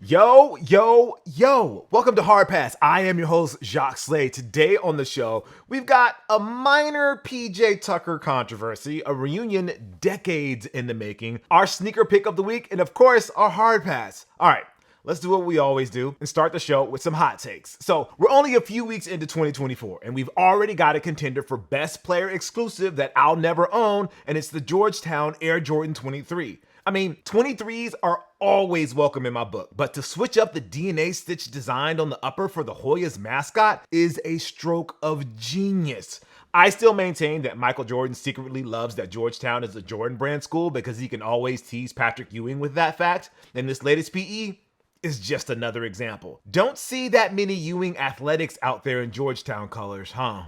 Yo, yo, yo. Welcome to Hard Pass. I am your host, Jacques Slade. Today on the show, we've got a minor PJ Tucker controversy, a reunion decades in the making, our sneaker pick of the week, and of course, our Hard Pass. All right. Let's do what we always do and start the show with some hot takes. So we're only a few weeks into 2024 and we've already got a contender for best player exclusive that I'll never own, and it's the Georgetown Air Jordan 23. I mean, 23s are always welcome in my book, but to switch up the DNA stitch designed on the upper for the Hoyas mascot is a stroke of genius. I still maintain that Michael Jordan secretly loves that Georgetown is a Jordan brand school because he can always tease Patrick Ewing with that fact, and this latest PE is just another example. Don't see that many Ewing athletics out there in Georgetown colors, huh?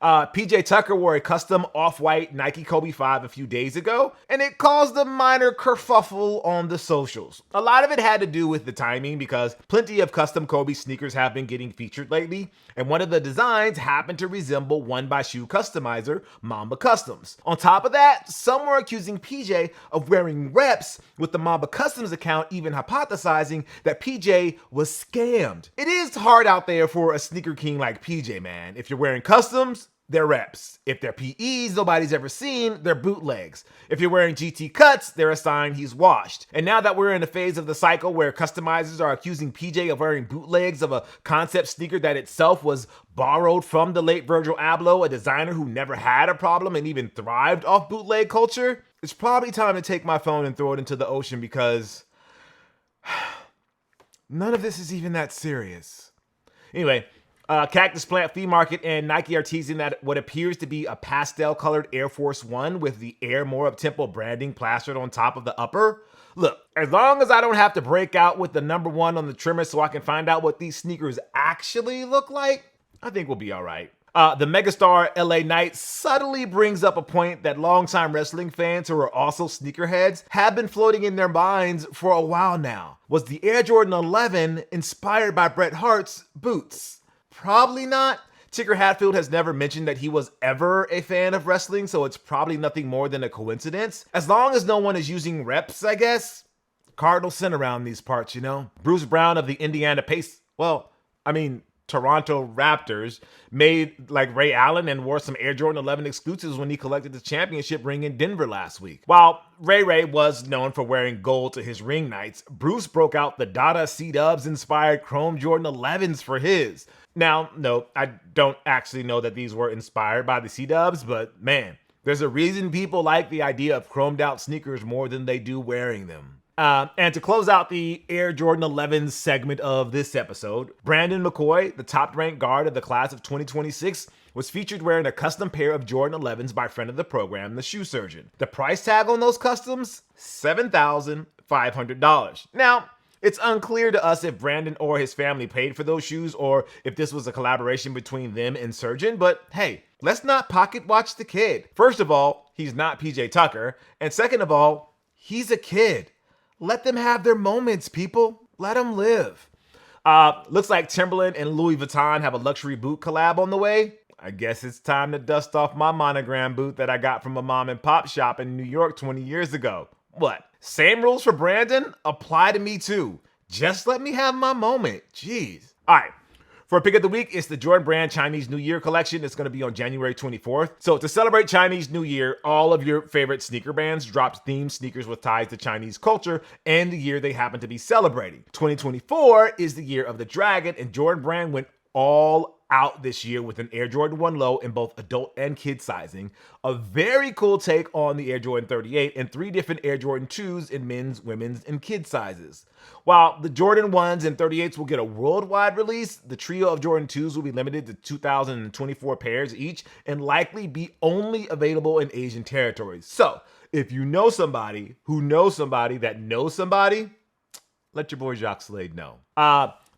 PJ Tucker wore a custom off-white Nike Kobe 5 a few days ago, and it caused a minor kerfuffle on the socials. A lot of it had to do with the timing because plenty of custom Kobe sneakers have been getting featured lately, and one of the designs happened to resemble one by shoe customizer Mamba Customs. On top of that, some were accusing PJ of wearing reps, with the Mamba Customs account even hypothesizing that PJ was scammed. It is hard out there for a sneaker king like PJ, man. If you're wearing customs, they're reps. If they're PEs nobody's ever seen, they're bootlegs. If you're wearing GT cuts, they're a sign he's washed. And now that we're in a phase of the cycle where customizers are accusing PJ of wearing bootlegs of a concept sneaker that itself was borrowed from the late Virgil Abloh, a designer who never had a problem and even thrived off bootleg culture, it's probably time to take my phone and throw it into the ocean because none of this is even that serious. Anyway, Cactus Plant Flea Market and Nike are teasing that what appears to be a pastel-colored Air Force One with the Air More Up-Tempo branding plastered on top of the upper. Look, as long as I don't have to break out with the number one on the trimmer so I can find out what these sneakers actually look like, I think we'll be all right. The megastar LA Knight subtly brings up a point that longtime wrestling fans who are also sneakerheads have been floating in their minds for a while now. Was the Air Jordan 11 inspired by Bret Hart's boots? Probably not. Tinker Hatfield has never mentioned that he was ever a fan of wrestling, so it's probably nothing more than a coincidence. As long as no one is using reps, I guess. Cardinal sin around these parts, you know? Bruce Brown of the Toronto Raptors made like Ray Allen and wore some Air Jordan 11 exclusives when he collected the championship ring in Denver last week. While Ray was known for wearing gold to his ring nights, Bruce broke out the Dada C-Dubs inspired Chrome Jordan 11s for his. Now, no, I don't actually know that these were inspired by the C-Dubs, but man, there's a reason people like the idea of chromed out sneakers more than they do wearing them. And to close out the Air Jordan 11 segment of this episode, Brandon McCoy, the top-ranked guard of the class of 2026, was featured wearing a custom pair of Jordan 11s by friend of the program, the Shoe Surgeon. The price tag on those customs? $7,500. Now, it's unclear to us if Brandon or his family paid for those shoes or if this was a collaboration between them and Surgeon, but hey, let's not pocket watch the kid. First of all, he's not PJ Tucker, and second of all, he's a kid. Let them have their moments, people. Let them live. Looks like Timberland and Louis Vuitton have a luxury boot collab on the way. I guess it's time to dust off my monogram boot that I got from a mom and pop shop in New York 20 years ago. What? Same rules for Brandon? Apply to me too. Just let me have my moment. Jeez. All right. For a pick of the week, it's the Jordan Brand Chinese New Year collection. It's going to be on January 24th. So to celebrate Chinese New Year, all of your favorite sneaker brands dropped themed sneakers with ties to Chinese culture and the year they happen to be celebrating. 2024 is the year of the dragon, and Jordan Brand went all out this year with an Air Jordan 1 Low in both adult and kid sizing, a very cool take on the Air Jordan 38, and 3 different Air Jordan 2s in men's, women's, and kid sizes. While the Jordan 1s and 38s will get a worldwide release, the trio of Jordan 2s will be limited to 2,024 pairs each and likely be only available in Asian territories. So, if you know somebody who knows somebody that knows somebody, let your boy Jacques Slade know.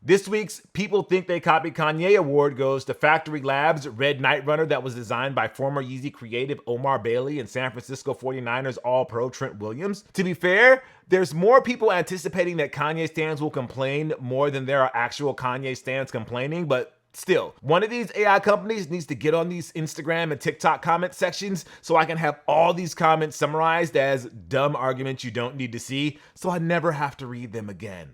This week's People Think They Copied Kanye award goes to Factory Labs' Red Night Runner that was designed by former Yeezy creative Omar Bailey and San Francisco 49ers All-Pro Trent Williams. To be fair, there's more people anticipating that Kanye stans will complain more than there are actual Kanye stans complaining, but still, one of these AI companies needs to get on these Instagram and TikTok comment sections so I can have all these comments summarized as dumb arguments you don't need to see so I never have to read them again.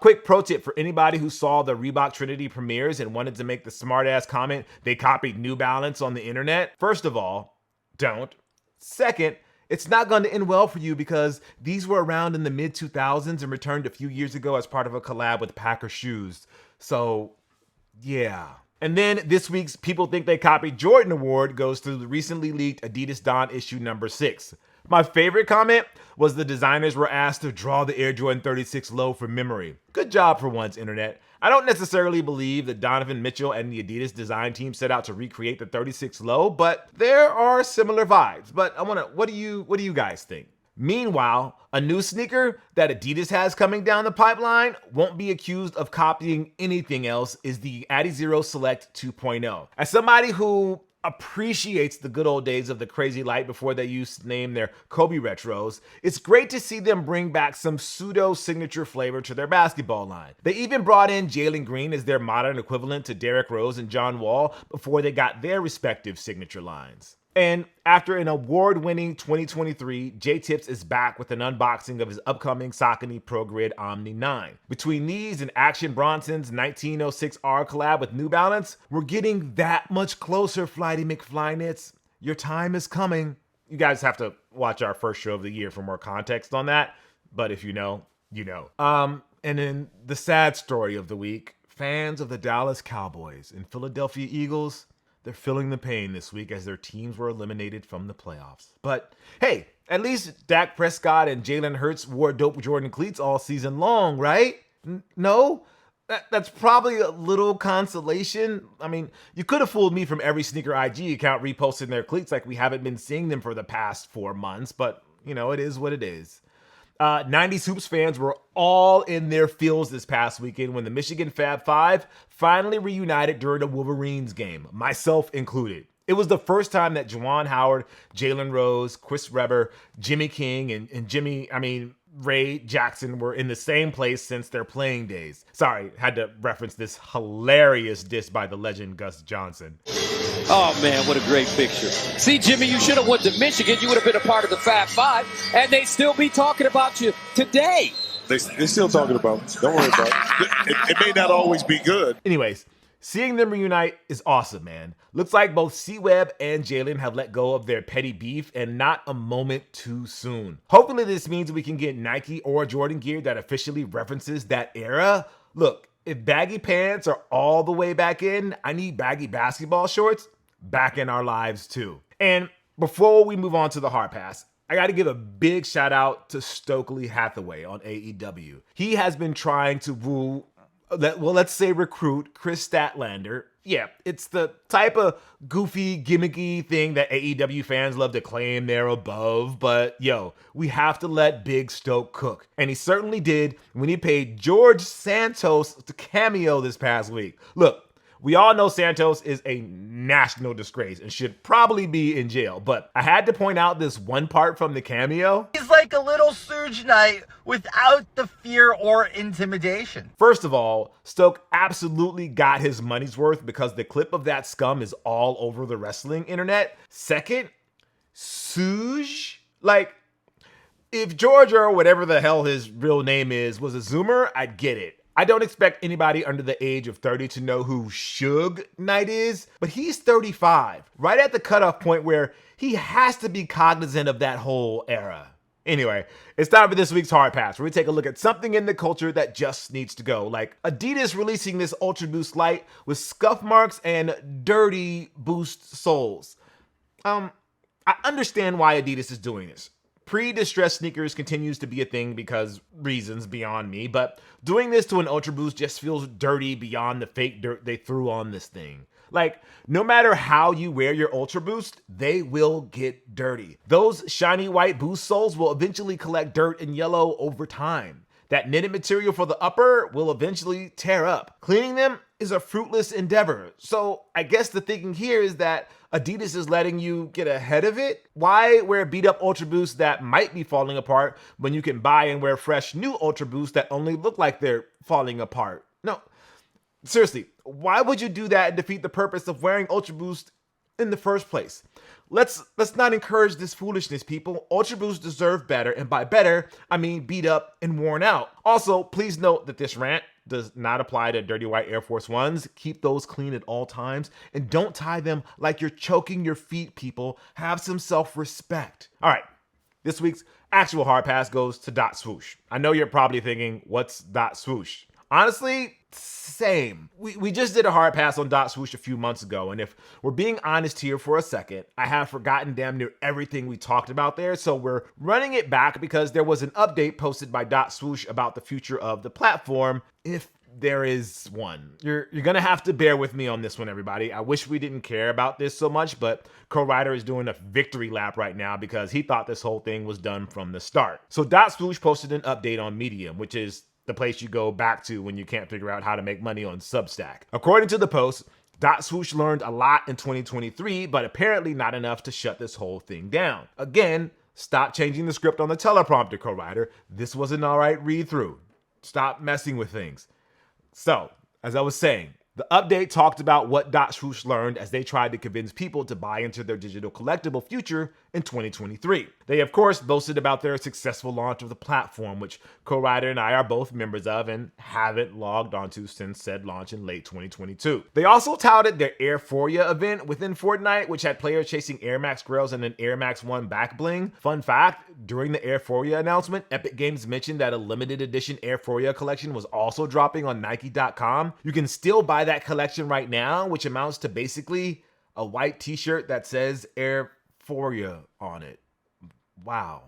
Quick pro tip for anybody who saw the Reebok Trinity premieres and wanted to make the smart ass comment they copied New Balance on the internet. First of all, don't. Second, it's not going to end well for you because these were around in the mid 2000s and returned a few years ago as part of a collab with Packer shoes. So, yeah. And then this week's People Think They Copied Jordan Award goes to the recently leaked Adidas Don issue number 6. My favorite comment was the designers were asked to draw the Air Jordan 36 low from memory. Good job for once, internet. I don't necessarily believe that Donovan Mitchell and the Adidas design team set out to recreate the 36 low, but there are similar vibes. But what do you guys think? Meanwhile, a new sneaker that Adidas has coming down the pipeline won't be accused of copying anything else is the Adizero Select 2.0. As somebody who appreciates the good old days of the Crazy Light before they used to name their Kobe retros, it's great to see them bring back some pseudo-signature flavor to their basketball line. They even brought in Jalen Green as their modern equivalent to Derrick Rose and John Wall before they got their respective signature lines. And after an award-winning 2023, J-Tips is back with an unboxing of his upcoming Saucony Pro Grid Omni 9. Between these and Action Bronson's 1906R collab with New Balance, we're getting that much closer, Flighty McFlynits. Your time is coming. You guys have to watch our first show of the year for more context on that, but if you know, you know. And then the sad story of the week, fans of the Dallas Cowboys and Philadelphia Eagles, they're feeling the pain this week as their teams were eliminated from the playoffs. But hey, at least Dak Prescott and Jalen Hurts wore dope Jordan cleats all season long, right? No? That's probably a little consolation. I mean, you could have fooled me from every sneaker IG account reposting their cleats like we haven't been seeing them for the past 4 months, but you know, it is what it is. 90s Hoops fans were all in their feels this past weekend when the Michigan Fab Five finally reunited during a Wolverines game, myself included. It was the first time that Juwan Howard, Jalen Rose, Chris Webber, Jimmy King, and Ray Jackson were in the same place since their playing days. Sorry, had to reference this hilarious diss by the legend Gus Johnson. Oh, man, what a great picture. See, Jimmy, you should have went to Michigan. You would have been a part of the Fab Five, and they'd still be talking about you today. They're still talking about it. Don't worry about it. It may not always be good. Anyways, seeing them reunite is awesome, man. Looks like both C-Web and Jalen have let go of their petty beef and not a moment too soon. Hopefully this means we can get Nike or Jordan gear that officially references that era. Look, if baggy pants are all the way back in, I need baggy basketball shorts back in our lives too. And before we move on to the hard pass, I got to give a big shout out to Stokely Hathaway on AEW. He has been trying to recruit Chris Statlander. Yeah, it's the type of goofy, gimmicky thing that AEW fans love to claim they're above, but yo, we have to let Big Stoke cook. And he certainly did when he paid George Santos to cameo this past week. Look, we all know Santos is a national disgrace and should probably be in jail, but I had to point out this one part from the cameo. He's like a little Surge Knight without the fear or intimidation. First of all, Stoke absolutely got his money's worth because the clip of that scum is all over the wrestling internet. Second, Suge? Like, if George or whatever the hell his real name is was a Zoomer, I'd get it. I don't expect anybody under the age of 30 to know who Suge Knight is, but he's 35, right at the cutoff point where he has to be cognizant of that whole era. Anyway, it's time for this week's Hard Pass, where we take a look at something in the culture that just needs to go, like Adidas releasing this Ultra Boost Light with scuff marks and dirty boost soles. I understand why Adidas is doing this. Pre-distressed sneakers continues to be a thing because reasons beyond me, but doing this to an Ultra Boost just feels dirty beyond the fake dirt they threw on this thing. Like, no matter how you wear your Ultra Boost, they will get dirty. Those shiny white boost soles will eventually collect dirt and yellow over time. That knitted material for the upper will eventually tear up. Cleaning them is a fruitless endeavor. So I guess the thinking here is that Adidas is letting you get ahead of it. Why wear beat up Ultra Boosts that might be falling apart when you can buy and wear fresh new Ultra Boosts that only look like they're falling apart? No, seriously, why would you do that and defeat the purpose of wearing Ultra Boost in the first place. Let's not encourage this foolishness, people. Ultra Boosts deserve better, and by better, I mean beat up and worn out. Also, please note that this rant does not apply to dirty white Air Force Ones. Keep those clean at all times, and don't tie them like you're choking your feet, people. Have some self-respect. All right, this week's actual hard pass goes to Dot Swoosh. I know you're probably thinking, what's Dot Swoosh? Honestly, same. We just did a hard pass on Dot Swoosh a few months ago, and if we're being honest here for a second, I have forgotten damn near everything we talked about there, so we're running it back because there was an update posted by Dot Swoosh about the future of the platform, if there is one. You're gonna have to bear with me on this one, everybody. I wish we didn't care about this so much, but co-writer is doing a victory lap right now because he thought this whole thing was done from the start. So Dot Swoosh posted an update on Medium, which is the place you go back to when you can't figure out how to make money on Substack. According to the post, Dot Swoosh learned a lot in 2023, but apparently not enough to shut this whole thing down. Again, stop changing the script on the teleprompter, co-writer. This was an all right read-through. Stop messing with things. So, as I was saying, the update talked about what Dot Swoosh learned as they tried to convince people to buy into their digital collectible future in 2023. They, of course, boasted about their successful launch of the platform, which co-writer and I are both members of and haven't logged onto since said launch in late 2022. They also touted their Airforia event within Fortnite, which had players chasing Air Max grills and an Air Max 1 back bling. Fun fact, during the Airforia announcement, Epic Games mentioned that a limited edition Airforia collection was also dropping on Nike.com. You can still buy that collection right now, which amounts to basically a white t-shirt that says Airforia on it. Wow.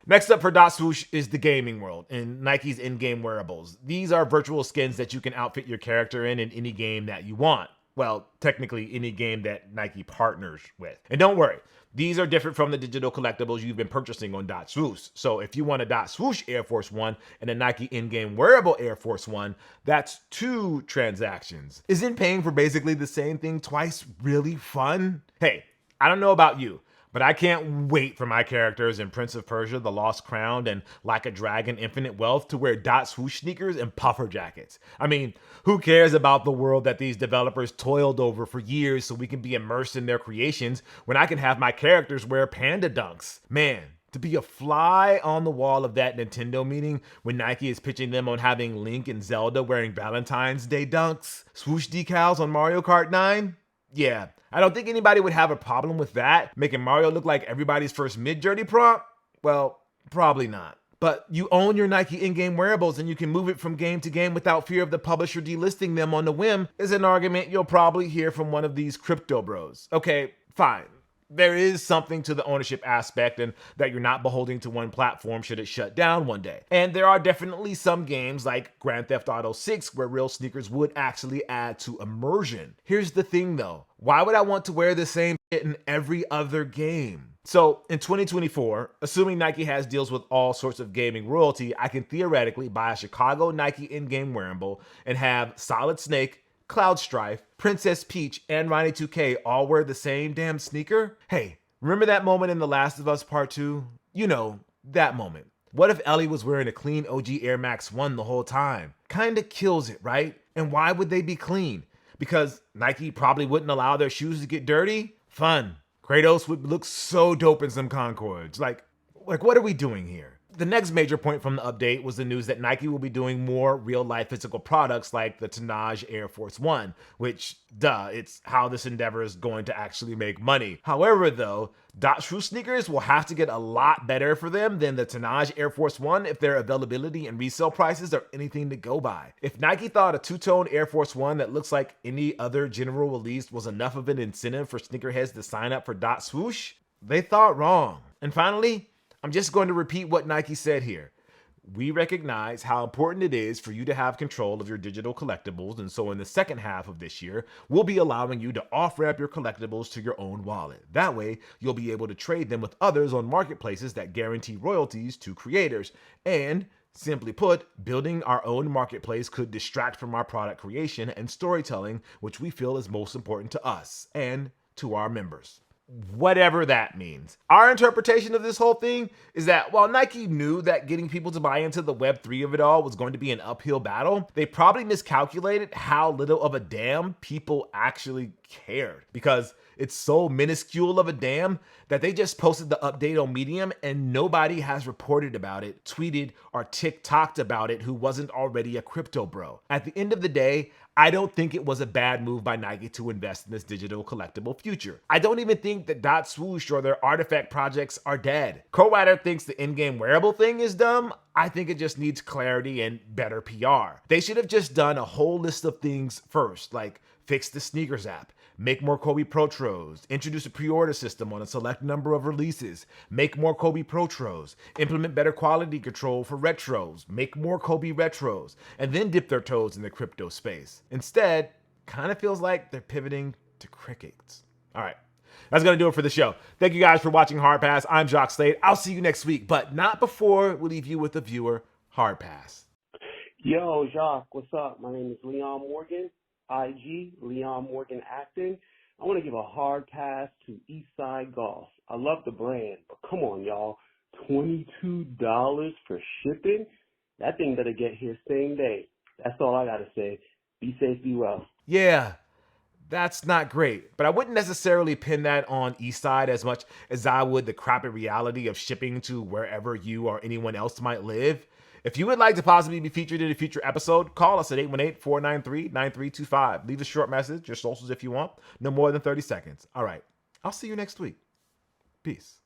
Next up for Dot Swoosh is the gaming world and Nike's in-game wearables. These are virtual skins that you can outfit your character in any game that you want. Well, technically any game that Nike partners with. And don't worry, these are different from the digital collectibles you've been purchasing on Dot Swoosh. So if you want a Dot Swoosh Air Force One and a Nike in-game wearable Air Force One, that's 2 transactions. Isn't paying for basically the same thing twice really fun? Hey, I don't know about you, but I can't wait for my characters in Prince of Persia, The Lost Crown, and Like a Dragon, Infinite Wealth to wear Dot Swoosh sneakers and puffer jackets. I mean, who cares about the world that these developers toiled over for years so we can be immersed in their creations when I can have my characters wear panda dunks? Man, to be a fly on the wall of that Nintendo meeting when Nike is pitching them on having Link and Zelda wearing Valentine's Day dunks, swoosh decals on Mario Kart 9? Yeah, I don't think anybody would have a problem with that. Making Mario look like everybody's first Mid-Journey prompt? Well, probably not. But you own your Nike in-game wearables and you can move it from game to game without fear of the publisher delisting them on the whim is an argument you'll probably hear from one of these crypto bros. Okay, fine. There is something to the ownership aspect and that you're not beholden to one platform should it shut down one day. And there are definitely some games like Grand Theft Auto 6 where real sneakers would actually add to immersion. Here's the thing though, why would I want to wear the same shit in every other game? So in 2024, assuming Nike has deals with all sorts of gaming royalty, I can theoretically buy a Chicago Nike in-game wearable and have Solid Snake, Cloud Strife, Princess Peach, and Ronnie 2K all wear the same damn sneaker? Hey, remember that moment in The Last of Us Part 2? You know, that moment. What if Ellie was wearing a clean OG Air Max 1 the whole time? Kinda kills it, right? And why would they be clean? Because Nike probably wouldn't allow their shoes to get dirty? Fun. Kratos would look so dope in some Concords. Like what are we doing here? The next major point from the update was the news that Nike will be doing more real-life physical products like the Tonnage Air Force One, which, it's how this endeavor is going to actually make money. However, though, Dot Swoosh sneakers will have to get a lot better for them than the Tonnage Air Force One if their availability and resale prices are anything to go by. If Nike thought a two-tone Air Force One that looks like any other general release was enough of an incentive for sneakerheads to sign up for Dot Swoosh, they thought wrong. And finally, I'm just going to repeat what Nike said here. We recognize how important it is for you to have control of your digital collectibles, and so in the second half of this year, we'll be allowing you to off-ramp your collectibles to your own wallet. That way, you'll be able to trade them with others on marketplaces that guarantee royalties to creators. And, simply put, building our own marketplace could distract from our product creation and storytelling, which we feel is most important to us and to our members. whatever that means. Our interpretation of this whole thing is that while Nike knew that getting people to buy into the Web3 of it all was going to be an uphill battle, they probably miscalculated how little of a damn people actually cared, because it's so minuscule of a damn that they just posted the update on Medium and nobody has reported about it, tweeted, or TikToked about it who wasn't already a crypto bro. At the end of the day, I don't think it was a bad move by Nike to invest in this digital collectible future. I don't even think that Dot Swoosh or their artifact projects are dead. Co-writer thinks the in-game wearable thing is dumb. I think it just needs clarity and better PR. They should have just done a whole list of things first, like fix the sneakers app, make more Kobe Protros, introduce a pre-order system on a select number of releases, make more Kobe Protros, implement better quality control for retros, make more Kobe retros, and then dip their toes in the crypto space. Instead, kind of feels like they're pivoting to crickets. All right, that's going to do it for the show. Thank you guys for watching Hard Pass. I'm Jock Slade. I'll see you next week, but not before we leave you with a viewer Hard Pass. Yo, Jacques, what's up? My name is Leon Morgan, IG, Leon Morgan Acting. I want to give a hard pass to Eastside Golf. I love the brand, but come on, y'all. $22 for shipping? That thing better get here same day. That's all I got to say. Be safe, be well. Yeah, that's not great, but I wouldn't necessarily pin that on Eastside as much as I would the crappy reality of shipping to wherever you or anyone else might live. If you would like to possibly be featured in a future episode, call us at 818-493-9325. Leave a short message, your socials if you want, no more than 30 seconds. All right, I'll see you next week. Peace.